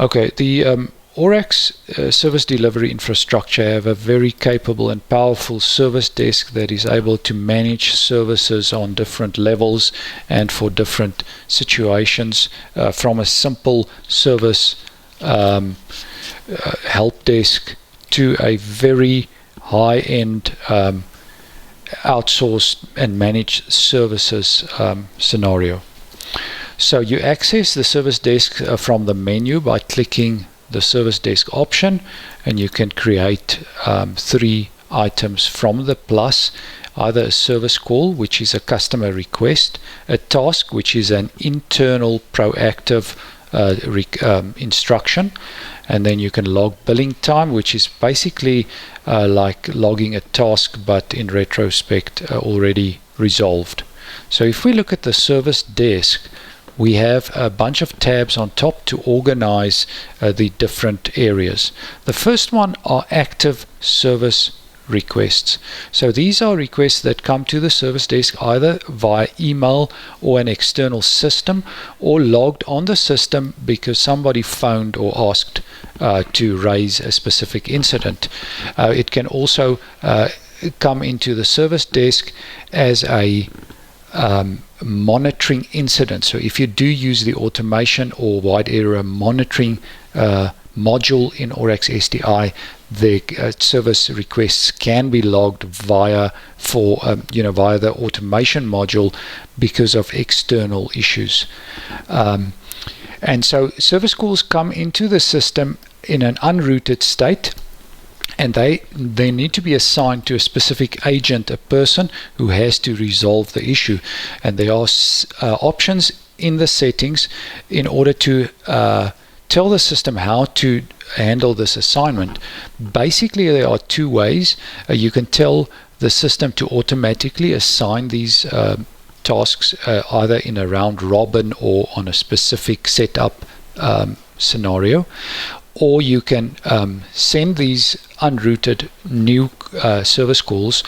Okay, the Orax Service Delivery Infrastructure have a very capable and powerful service desk that is able to manage services on different levels and for different situations, from a simple service help desk to a very high-end outsourced and managed services scenario. So you access the service desk from the menu by clicking the service desk option, and you can create 3 items from the plus: either a service call, which is a customer request; a task, which is an internal proactive instruction; and then you can log billing time, which is basically like logging a task but in retrospect already resolved. So if we look at the service desk, we have a bunch of tabs on top to organize the different areas. The first one are active service requests. So these are requests that come to the service desk either via email or an external system, or logged on the system because somebody phoned or asked to raise a specific incident. It can also come into the service desk as a monitoring incident. So if you do use the automation or wide area monitoring module in Orax SDI, the service requests can be logged via the automation module because of external issues. And so service calls come into the system in an unrouted state, and they need to be assigned to a specific agent, a person who has to resolve the issue. And there are options in the settings in order to tell the system how to handle this assignment. Basically, there are 2 ways. You can tell the system to automatically assign these tasks either in a round robin or on a specific setup scenario, or you can send these unrouted new service calls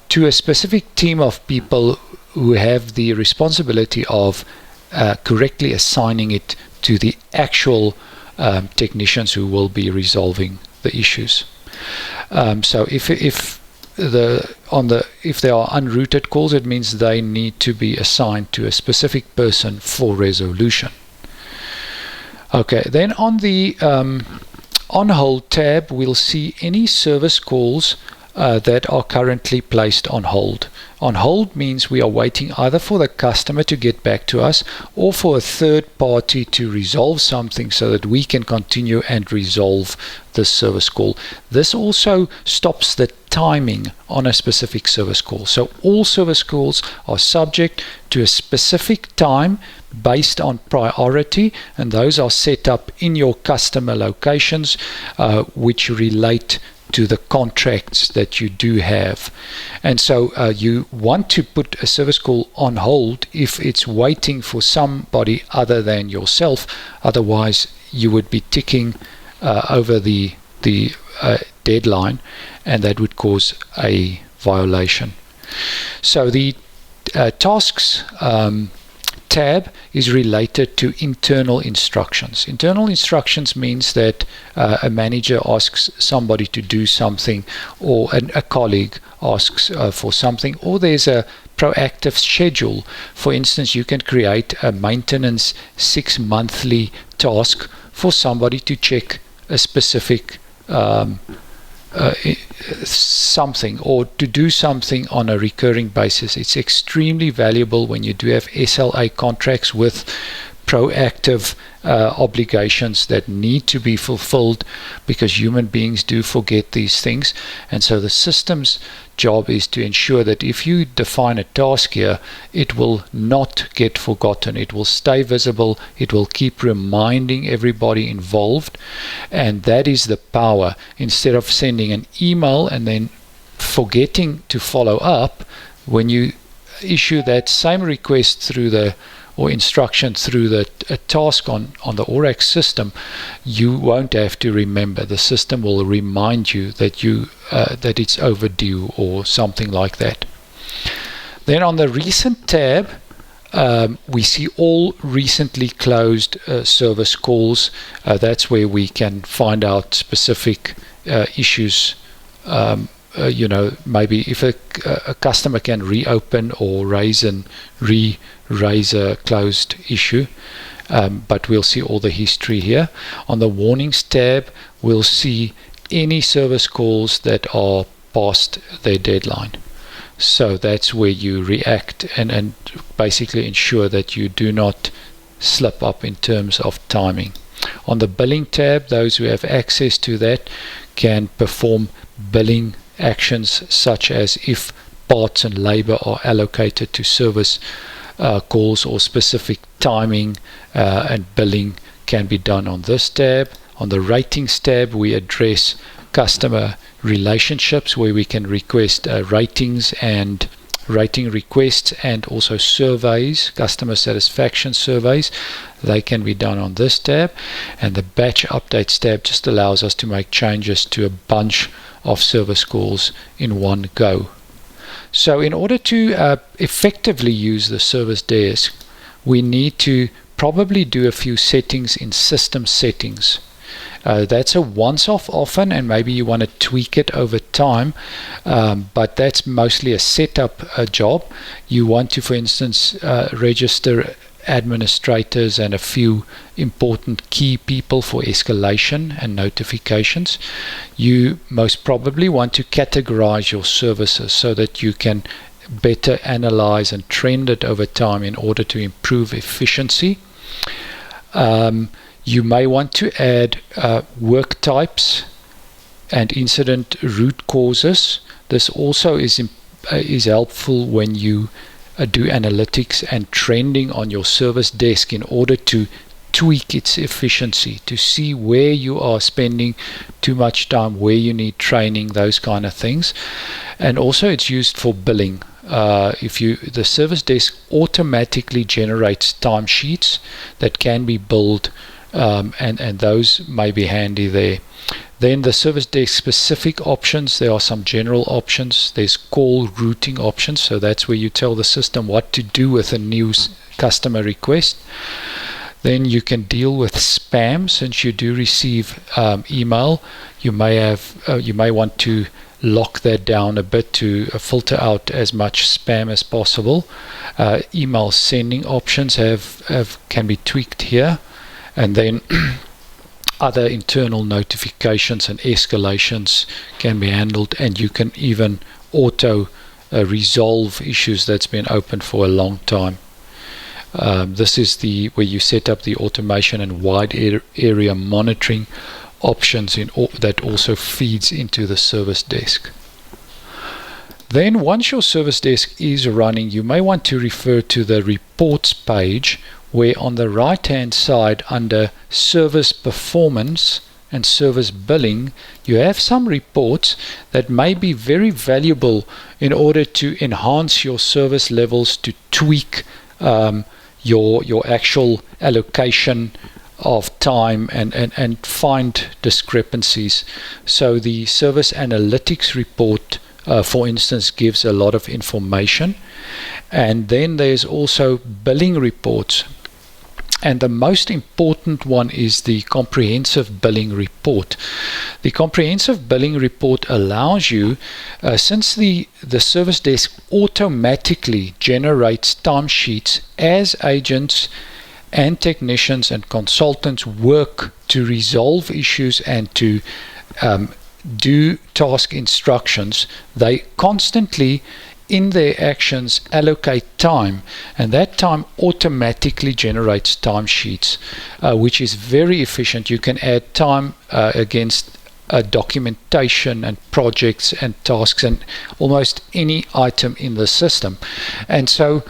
to a specific team of people who have the responsibility of correctly assigning it to the actual technicians who will be resolving the issues. So if there are unrouted calls, it means they need to be assigned to a specific person for resolution. Okay, then on the on hold tab, we'll see any service calls that are currently placed on hold. On hold means we are waiting either for the customer to get back to us or for a third party to resolve something so that we can continue and resolve the service call. This also stops the timing on a specific service call. So all service calls are subject to a specific time based on priority, and those are set up in your customer locations, which relate to the contracts that you do have. And so you want to put a service call on hold if it's waiting for somebody other than yourself. Otherwise you would be ticking over the deadline, and that would cause a violation. So the tasks tab is related to internal instructions. Internal instructions means that a manager asks somebody to do something, or a colleague asks for something, or there's a proactive schedule. For instance, you can create a maintenance 6-monthly task for somebody to check a specific something, or to do something on a recurring basis. It's extremely valuable when you do have SLA contracts with proactive obligations that need to be fulfilled, because human beings do forget these things. And so the system's job is to ensure that if you define a task here, it will not get forgotten. It will stay visible. It will keep reminding everybody involved, and that is the power. Instead of sending an email and then forgetting to follow up, when you issue that same request through the or instruction through the task on the Orax system, you won't have to remember. The system will remind you that that it's overdue or something like that. Then on the recent tab, We see all recently closed service calls. That's where we can find out specific issues. Maybe if a customer can reopen or raise a closed issue. But we'll see all the history here. On the warnings tab, we'll see any service calls that are past their deadline. So that's where you react and basically ensure that you do not slip up in terms of timing. On the billing tab, those who have access to that can perform billing actions such as if parts and labor are allocated to service calls or specific timing, and billing can be done on this tab. On the ratings tab, we address customer relationships where we can request ratings and rating requests, and also surveys, customer satisfaction surveys. They can be done on this tab. And the batch updates tab just allows us to make changes to a bunch of service calls in one go. So in order to effectively use the service desk, we need to probably do a few settings in system settings. That's a once-off often, and maybe you want to tweak it over time, but that's mostly a setup job. You want to, for instance, register administrators and a few important key people for escalation and notifications. You most probably want to categorize your services so that you can better analyze and trend it over time in order to improve efficiency. You may want to add work types and incident root causes. This also is helpful when you do analytics and trending on your service desk in order to tweak its efficiency, to see where you are spending too much time, where you need training, those kind of things. And also it's used for billing. The service desk automatically generates timesheets that can be billed, and those may be handy there. Then the service desk specific options, there are some general options. There's call routing options, so that's where you tell the system what to do with a new customer request. Then you can deal with spam. Since you do receive email, you may want to lock that down a bit to filter out as much spam as possible. Email sending options can be tweaked here, and then other internal notifications and escalations can be handled, and you can even auto resolve issues that's been open for a long time. This is where you set up the automation and wide area monitoring options that also feeds into the service desk. Then once your service desk is running, you may want to refer to the reports page, where on the right hand side under service performance and service billing, you have some reports that may be very valuable in order to enhance your service levels, to tweak your actual allocation of time and find discrepancies. So the service analytics report, for instance, gives a lot of information. And then there's also billing reports. And the most important one is the comprehensive billing report. The comprehensive billing report allows you, since the service desk automatically generates timesheets as agents and technicians and consultants work to resolve issues and to do task instructions, they constantly in their actions allocate time, and that time automatically generates timesheets, which is very efficient. You can add time against documentation and projects and tasks and almost any item in the system. And so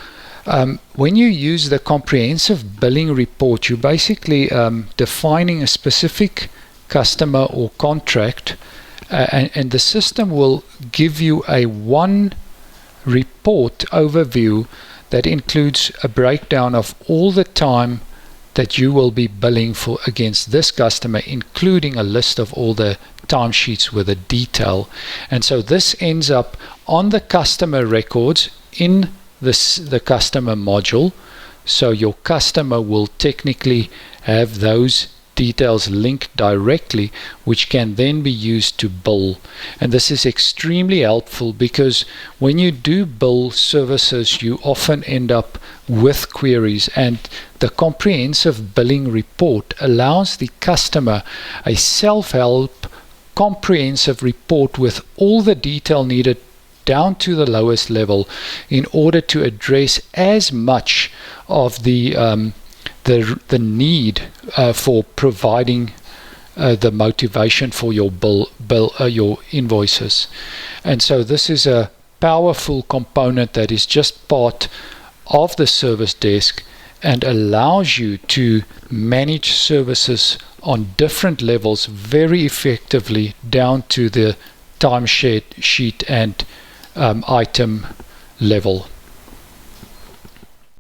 when you use the comprehensive billing report, you're basically defining a specific customer or contract, and the system will give you a one report overview that includes a breakdown of all the time that you will be billing for against this customer, including a list of all the timesheets with a detail. And so this ends up on the customer records in the customer module. So your customer will technically have those details linked directly, which can then be used to bill. And this is extremely helpful because when you do bill services, you often end up with queries, and the comprehensive billing report allows the customer a self-help comprehensive report with all the detail needed down to the lowest level in order to address as much of the need for providing the motivation for your your invoices. And so this is a powerful component that is just part of the service desk and allows you to manage services on different levels very effectively down to the timesheet and item level.